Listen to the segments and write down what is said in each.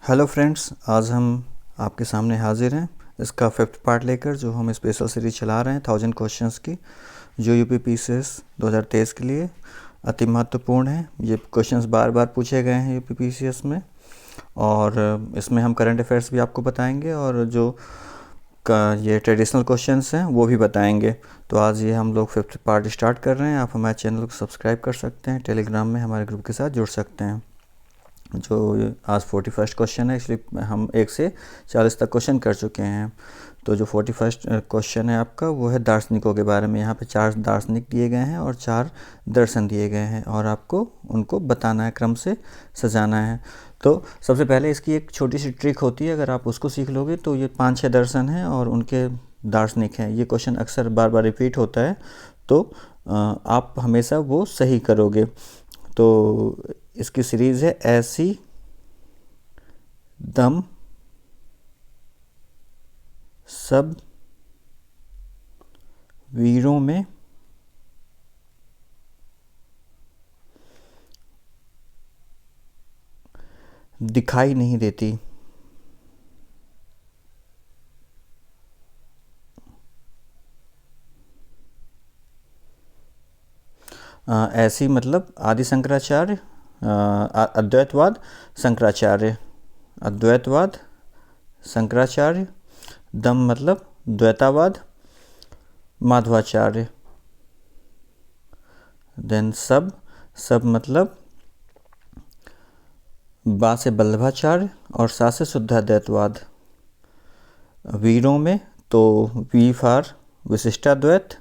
Hello friends, आज हम आपके सामने हाजिर हैं इसका 5th पार्ट लेकर, जो हम स्पेशल सीरीज चला रहे हैं 1000 क्वेश्चंस की, जो यूपी पीसीएस 2023 के लिए अति महत्वपूर्ण है। ये क्वेश्चंस बार बार पूछे गए हैं यूपी पीसीएस में, और इसमें हम करंट अफेयर्स भी आपको बताएंगे और जो ये ट्रेडिशनल क्वेश्चंस हैं वो भी बताएंगे। तो आज ये हम लोग 5th पार्ट स्टार्ट कर रहे हैं। आप हमारे चैनल को सब्सक्राइब कर सकते हैं, टेलीग्राम में हमारे ग्रुप के साथ जुड़ सकते हैं। जो आज 41st क्वेश्चन है, एक्चुअली हम 1 से 40 तक क्वेश्चन कर चुके हैं। तो जो 41st क्वेश्चन है आपका, वो है दार्शनिकों के बारे में। यहाँ पे 4 दार्शनिक दिए गए हैं और 4 दर्शन दिए गए हैं, और आपको उनको बताना है, क्रम से सजाना है। तो सबसे पहले इसकी एक छोटी सी ट्रिक होती है, अगर आप उसको सीख लोगे तो ये 5-6 दर्शन हैं और उनके दार्शनिक हैं। ये क्वेश्चन अक्सर बार बार रिपीट होता है, तो आप हमेशा वो सही करोगे। तो इसकी सीरीज़ है ऐसी दम सब वीरों में दिखाई नहीं देती। ऐसी मतलब आदि शंकराचार्य, अद्वैतवाद शंकराचार्य, अद्वैतवाद शंकराचार्य। दम मतलब द्वैतावाद माधवाचार्य। देन सब मतलब बा से वल्लभाचार्य और सा से शुद्धाद्वैतवाद। वीरों में तो वी फॉर विशिष्टाद्वैत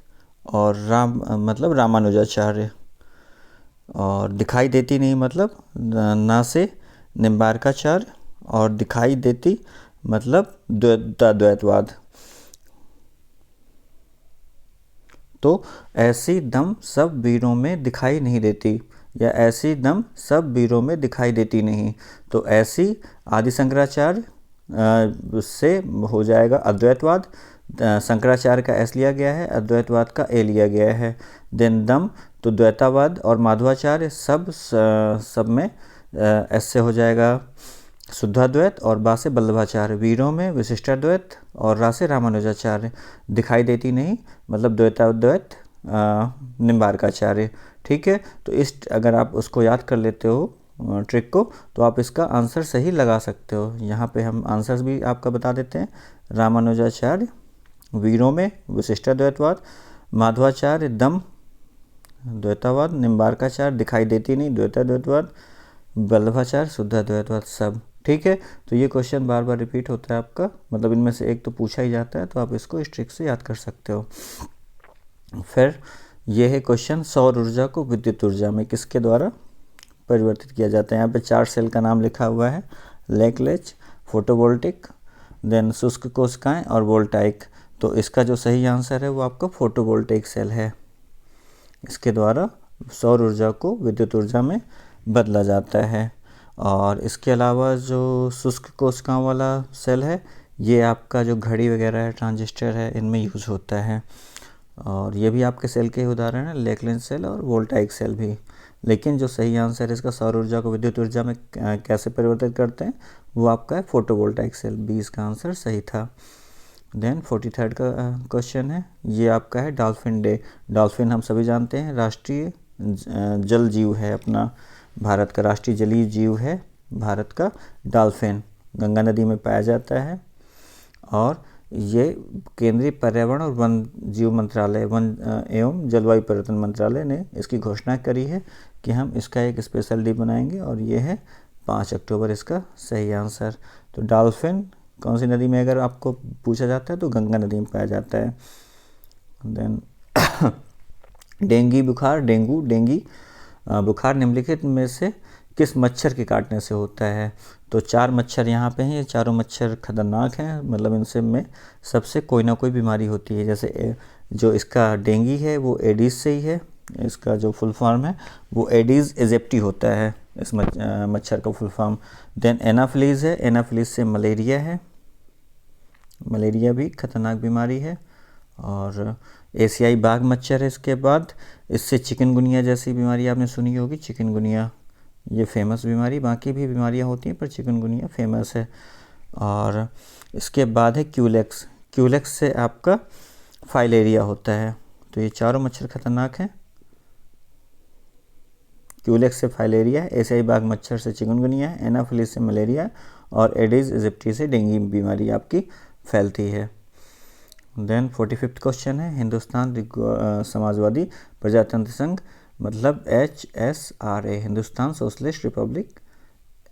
और राम मतलब रामानुजाचार्य। और दिखाई देती नहीं मतलब ना से निम्बार्काचार्य, और दिखाई देती मतलब द्वैताद्वैतवाद। तो ऐसी दम सब वीरों में दिखाई नहीं देती, या ऐसी दम सब वीरों में दिखाई देती नहीं। तो ऐसी आदि शंकराचार्य से हो जाएगा अद्वैतवाद। शंकराचार्य का एस लिया गया है, अद्वैतवाद का ए लिया गया है। देन दम तो द्वैतावाद और माधवाचार्य सब में एस से हो जाएगा शुद्धाद्वैत, और बा से वल्लभाचार्य। वीरों में विशिष्टाद्वैत और रा से रामानुजाचार्य। दिखाई देती नहीं मतलब द्वैताद्वैत निम्बार्काचार्य। ठीक है, तो इस अगर आप उसको याद कर लेते हो ट्रिक को, तो आप इसका आंसर सही लगा सकते हो। यहाँ पे हम आंसर्स भी आपका बता देते हैं। रामानुजाचार्य वीरों में विशिष्टाद्वैतवाद, माधवाचार्य दम द्वैतावाद, निम्बार्काचार्य दिखाई देती नहीं द्वैताद्वैतवाद, वल्लभाचार्य शुद्धाद्वैतवाद सब। ठीक है, तो ये क्वेश्चन बार बार रिपीट होता है आपका, मतलब इनमें से एक तो पूछा ही जाता है, तो आप इसको इस ट्रिक से याद कर सकते हो। फिर ये है क्वेश्चन, सौर ऊर्जा को विद्युत ऊर्जा में किसके द्वारा परिवर्तित किया जाता है। यहाँ पे 4 सेल का नाम लिखा हुआ है, लेकलेच, फोटोवोल्टिक, देन शुष्क कोशिकाएं और वोल्टाइक। तो इसका जो सही आंसर है वो आपका फोटोवोल्टिक सेल है। इसके द्वारा सौर ऊर्जा को विद्युत ऊर्जा में बदला जाता है। और इसके अलावा जो शुष्क कोशिकाओं वाला सेल है, ये आपका जो घड़ी वगैरह है, ट्रांजिस्टर है, इनमें यूज होता है। और ये भी आपके सेल के उदाहरण है, लेकलेंस सेल और वोल्टाइक सेल भी। लेकिन जो सही आंसर है इसका, सौर ऊर्जा को विद्युत ऊर्जा में कैसे परिवर्तित करते हैं, वो आपका है फोटोवोल्टाइक सेल। 20 का आंसर सही था। देन 43rd का क्वेश्चन है, ये आपका है डॉल्फिन डे। डॉल्फिन हम सभी जानते हैं राष्ट्रीय जल जीव है अपना, भारत का राष्ट्रीय जलीय जीव है भारत का डॉल्फिन। गंगा नदी में पाया जाता है, और ये केंद्रीय पर्यावरण और वन जीव मंत्रालय, वन एवं जलवायु परिवर्तन मंत्रालय ने इसकी घोषणा करी है कि हम इसका एक स्पेशल डे बनाएंगे, और ये है 5 अक्टूबर इसका सही आंसर। तो डॉल्फिन कौन सी नदी में अगर आपको पूछा जाता है तो गंगा नदी में पाया जाता है। देन डेंगू बुखार, डेंगी बुखार निम्नलिखित में से किस मच्छर के काटने से होता है। तो 4 मच्छर यहाँ पे हैं, ये चारों मच्छर खतरनाक हैं, मतलब इनसे में सबसे कोई ना कोई बीमारी होती है। जैसे जो इसका डेंगी है वो एडिस से ही है, इसका जो फुल फॉर्म है वो एडिस एजिप्टी होता है इस मच्छर का फुल फॉर्म। देन एनाफिलीज है, एनाफिलीज से मलेरिया है, मलेरिया भी खतरनाक बीमारी है। और एशियाई बाघ मच्छर है इसके बाद। इससे चिकनगुनिया जैसी बीमारी आपने सुनी होगी, चिकनगुनिया ये फेमस बीमारी, बाकी भी बीमारियां होती हैं पर चिकनगुनिया फेमस है। और इसके बाद है क्यूलेक्स। क्यूलेक्स से आपका फाइलेरिया होता है। तो ये चारों मच्छर खतरनाक हैं। क्यूलेक्स से फाइलेरिया, एशियाई बाघ मच्छर से चिकनगुनिया, एनाफिलिस से मलेरिया और एडिस इजिप्टी से डेंगू बीमारी आपकी फैलती है। देन 45वां क्वेश्चन है, हिंदुस्तान समाजवादी प्रजातंत्र संघ मतलब HSRA, Hindustan socialist Republic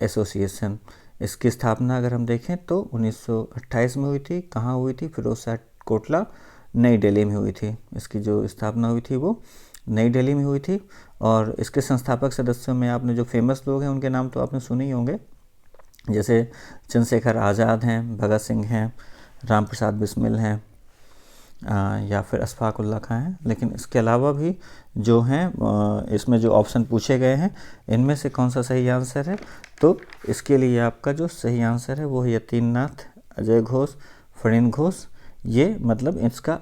association, इसकी स्थापना अगर हम देखें तो 1928 में हुई थी। कहाँ हुई थी? फिरोज शाह कोटला, नई दिल्ली में हुई थी। इसकी जो स्थापना हुई थी वो नई दिल्ली में हुई थी। और इसके संस्थापक सदस्यों में आपने जो फेमस लोग हैं उनके नाम तो आपने सुने ही होंगे, जैसे चंद्रशेखर आज़ाद हैं, भगत सिंह हैं, राम प्रसाद बिस्मिल हैं, या फिर अशफाक उल्लाह खां हैं। लेकिन इसके अलावा भी जो हैं इसमें जो ऑप्शन पूछे गए हैं इनमें से कौन सा सही आंसर है? तो इसके लिए आपका जो सही आंसर है वो है यतीननाथ, अजय घोष, फणींद्र घोष। ये मतलब इसका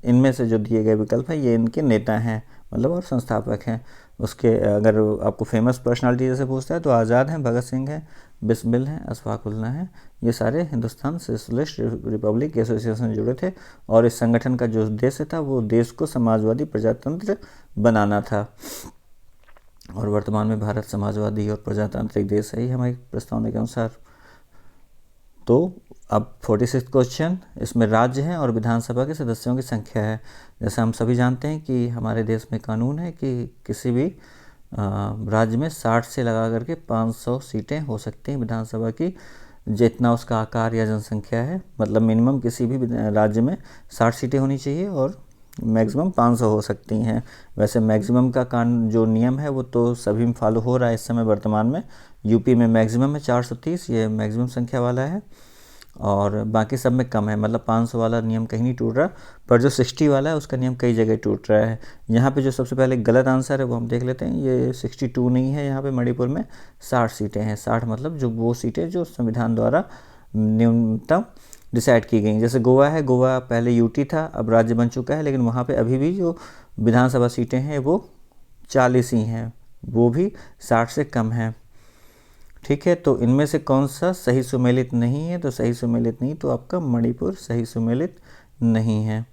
इनमें से जो दिए गए विकल्प हैं ये इनके नेता हैं मतलब और संस्थापक हैं। उसके अगर आपको फेमस पर्सनालिटी जैसे पूछता है तो आज़ाद हैं, भगत सिंह हैं, बिस्मिल हैं, अशफाक उल्लाह हैं। ये सारे हिंदुस्तान सोशलिस्ट रिपब्लिक एसोसिएशन से जुड़े थे और इस संगठन का जो उद्देश्य था वो देश को समाजवादी प्रजातंत्र बनाना था। और वर्तमान में भारत समाजवादी और प्रजातांत्रिक देश है ही हमारी प्रस्तावना के अनुसार। तो अब 46 क्वेश्चन, इसमें राज्य हैं और विधानसभा के सदस्यों की संख्या है। जैसा हम सभी जानते हैं कि हमारे देश में कानून है कि किसी भी राज्य में 60 से लगा करके 500 सीटें हो सकती हैं विधानसभा की, जितना उसका आकार या जनसंख्या है। मतलब मिनिमम किसी भी राज्य में 60 सीटें होनी चाहिए और मैक्सिमम 500 हो सकती हैं। वैसे मैक्सिमम का कानून जो नियम है वो तो सभी में फॉलो हो रहा है इस समय वर्तमान में। यूपी में मैक्सिमम है 430, ये मैक्सिमम संख्या वाला है, और बाकी सब में कम है। मतलब 500 वाला नियम कहीं नहीं टूट रहा, पर जो 60 वाला है उसका नियम कई जगह टूट रहा है। यहाँ पे जो सबसे पहले गलत आंसर है वो हम देख लेते हैं। ये 62 नहीं है, यहाँ पे मणिपुर में 60 सीटें हैं। 60 मतलब जो वो सीटें जो संविधान द्वारा न्यूनतम डिसाइड की गई। जैसे गोवा है, गोवा पहले यूटी था, अब राज्य बन चुका है, लेकिन वहाँ पे अभी भी जो विधानसभा सीटें हैं वो 40 ही हैं, वो भी 60 से कम है। ठीक है, तो इनमें से कौन सा सही सुमेलित नहीं है? तो सही सुमेलित नहीं, तो आपका मणिपुर सही सुमेलित नहीं है।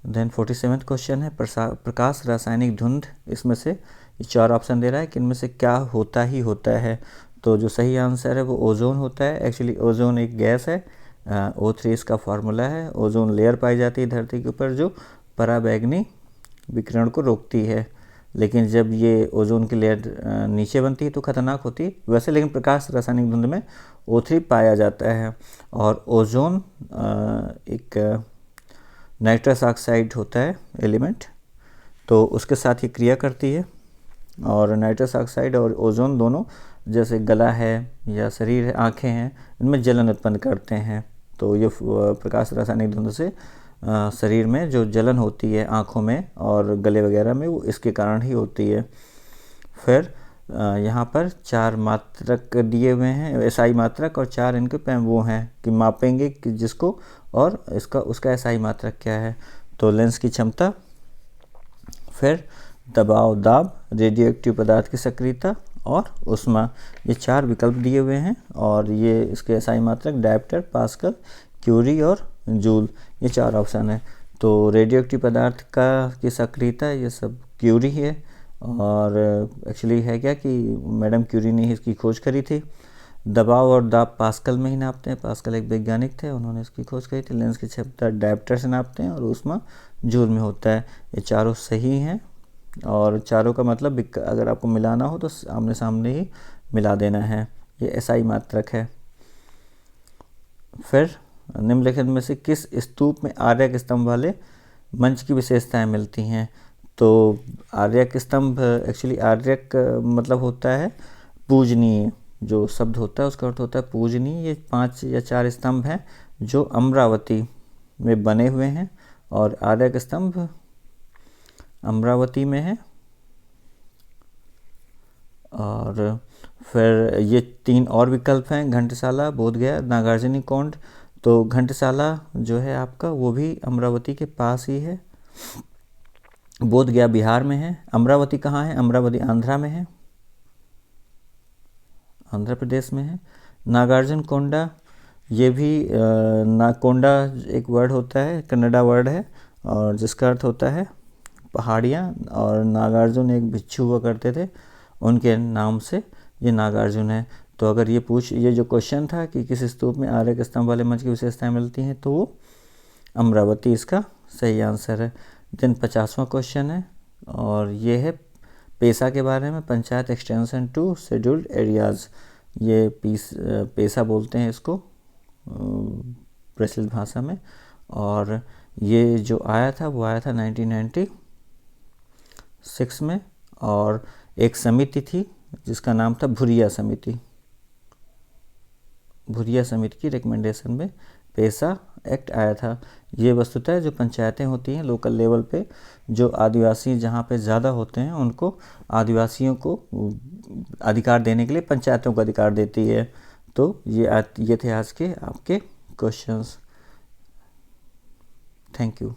देन 47वां क्वेश्चन है, प्रकाश रासायनिक धुंध, इसमें से ये 4 ऑप्शन दे रहा है कि इनमें से क्या होता ही होता है। तो जो सही आंसर है वो ओजोन होता है। एक्चुअली ओजोन एक गैस है, O3 इसका फार्मूला है। ओजोन लेयर पाई जाती है धरती के ऊपर जो पराबैंगनी विकिरण को रोकती है, लेकिन जब ये ओजोन की लेयर नीचे बनती है तो खतरनाक होती है वैसे, लेकिन प्रकाश रासायनिक धुंध में O3 पाया जाता है। और ओजोन एक नाइट्रस ऑक्साइड होता है एलिमेंट, तो उसके साथ ही क्रिया करती है। और नाइट्रस ऑक्साइड और ओजोन दोनों जैसे गला है या शरीर है, आँखें हैं, इनमें जलन उत्पन्न करते हैं। तो ये प्रकाश रासायनिक धुंध से शरीर में जो जलन होती है आँखों में और गले वगैरह में, वो इसके कारण ही होती है। फिर यहाँ पर 4 मात्रक दिए हुए हैं, एसआई मात्रक, और 4 इनके वो हैं कि मापेंगे कि जिसको, और इसका उसका एसआई मात्रक क्या है। तो लेंस की क्षमता, फिर दबाव, दाब, रेडियो एक्टिव पदार्थ की सक्रियता और ऊष्मा, ये 4 विकल्प दिए हुए हैं। और ये इसके एसआई मात्रक डायप्टर, पास्कल, क्यूरी और जूल, ये 4 ऑप्शन है। तो रेडियो एक्टिव पदार्थ की सक्रियता ये सब क्यूरी है। और एक्चुअली है क्या कि मैडम क्यूरी ने इसकी खोज करी थी। दबाव और दाब पास्कल में ही नापते हैं, पास्कल एक वैज्ञानिक थे, उन्होंने इसकी खोज करी थी। लेंस की क्षमता डायप्टर से नापते हैं और ऊष्मा जूल में होता है। ये चारों सही हैं, और चारों का मतलब अगर आपको मिलाना हो तो आमने सामने ही मिला देना है। ये एसआई मात्रक है। फिर निम्नलिखित में से किस स्तूप में आर्यक स्तंभ वाले मंच की विशेषताएं मिलती हैं? तो आर्यक स्तंभ, एक्चुअली आर्यक मतलब होता है पूजनीय, जो शब्द होता है उसका अर्थ होता है पूजनीय। ये 5 या 4 स्तंभ हैं जो अमरावती में बने हुए हैं, और आर्यक स्तंभ अमरावती में है। और फिर ये 3 और विकल्प हैं, घंटसाला, बोधगया, नागार्जुनी कोंड। तो घंटसाला जो है आपका वो भी अमरावती के पास ही है। बोधगया बिहार में है। अमरावती कहाँ है? अमरावती आंध्रा में है। आंध्र प्रदेश में है। नागार्जुन कोंडा, ये भी नागकोंडा एक वर्ड होता है, कन्नड़ा वर्ड है, और जिसका अर्थ होता है पहाड़ियाँ, और नागार्जुन एक भिक्षु हुआ करते थे, उनके नाम से ये नागार्जुन है। तो अगर ये जो क्वेश्चन था कि किस स्तूप में आर्य के स्तंभ वाले मंच की विशेषताएं मिलती हैं, तो वो अमरावती इसका सही आंसर है। देन 50वां क्वेश्चन है, और ये है पेशा के बारे में, panchayat extension to scheduled areas. ये पेशा बोलते हैं इसको प्रचलित भाषा में, और ये जो आया था वो आया था 1996 में, और एक समिति थी जिसका नाम था भुरिया समिति। भुरिया समिति की रिकमेंडेशन में पेशा एक्ट आया था। ये वस्तुतः जो पंचायतें होती हैं लोकल लेवल पे, जो आदिवासी जहाँ पे ज़्यादा होते हैं, उनको आदिवासियों को अधिकार देने के लिए पंचायतों को अधिकार देती है। तो ये थे आज के आपके क्वेश्चंस। Thank you.